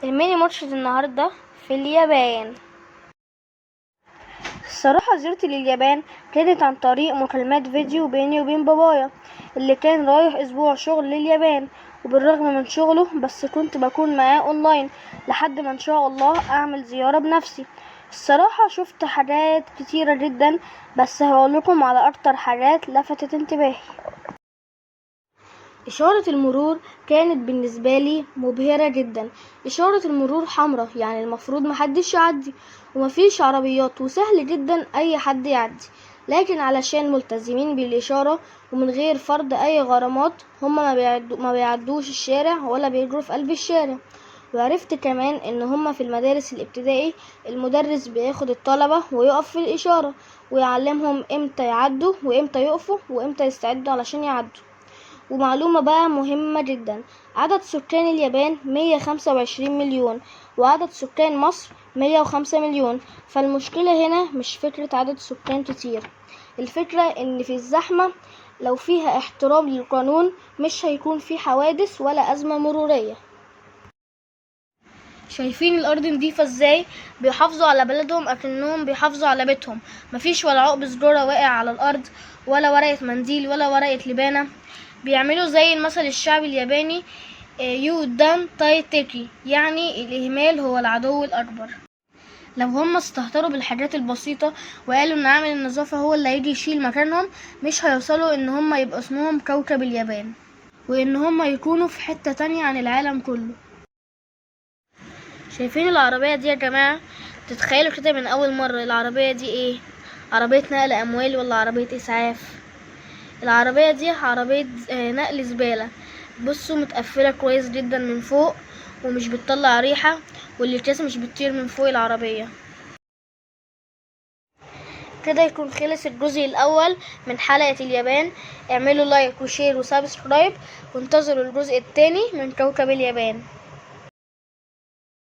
الميني مرشد النهاردة في اليابان. الصراحة زيارتي لليابان كانت عن طريق مكالمات فيديو بيني وبين بابايا اللي كان رايح اسبوع شغل لليابان، وبالرغم من شغله بس كنت بكون معاه اونلاين لحد ما ان شاء الله اعمل زيارة بنفسي. الصراحة شفت حاجات كتيرة جدا، بس هقولكم على اكتر حاجات لفتت انتباهي. إشارة المرور كانت بالنسبة لي مبهرة جدا. إشارة المرور حمراء، يعني المفروض محدش يعدي ومفيش عربيات وسهل جدا أي حد يعدي، لكن علشان ملتزمين بالإشارة ومن غير فرض أي غرامات هما ما بيعدوش الشارع ولا بيجروا في قلب الشارع. وعرفت كمان إن هما في المدارس الابتدائي المدرس بياخد الطلبة ويقف في الإشارة ويعلمهم إمتى يعدوا وإمتى يقفوا وإمتى يستعدوا علشان يعدوا. ومعلومة بقى مهمة جدا، عدد سكان اليابان 125 مليون وعدد سكان مصر 105 مليون. فالمشكلة هنا مش فكرة عدد سكان كتير، الفكرة ان في الزحمة لو فيها احترام للقانون مش هيكون في حوادث ولا أزمة مرورية. شايفين الأرض نضيفة ازاي؟ بيحافظوا على بلدهم أكنهم بيحافظوا على بيتهم. مفيش ولا عقب سجارة واقع على الأرض ولا ورقة منديل ولا ورقة لبانة. بيعملوا زي المثل الشعبي الياباني يو دان تاي تيكي، يعني الإهمال هو العدو الأكبر. لو هم استهتروا بالحاجات البسيطة وقالوا ان عامل النظافة هو اللي هيجي يشيل مكانهم، مش هيوصلوا ان هم يبقى اسمهم كوكب اليابان وان هم يكونوا في حتة تانية عن العالم كله. شايفين العربية دي يا جماعة؟ تتخيلوا كده من اول مرة العربية دي ايه؟ عربية نقل اموال ولا عربية اسعاف؟ العربية دي عربية نقل زبالة. بصوا متقفلة كويس جدا من فوق ومش بتطلع ريحة، والاكياس مش بتطير من فوق العربية. كده يكون خلص الجزء الاول من حلقة اليابان. اعملوا لايك وشير وسبسكرايب وانتظروا الجزء التاني من كوكب اليابان.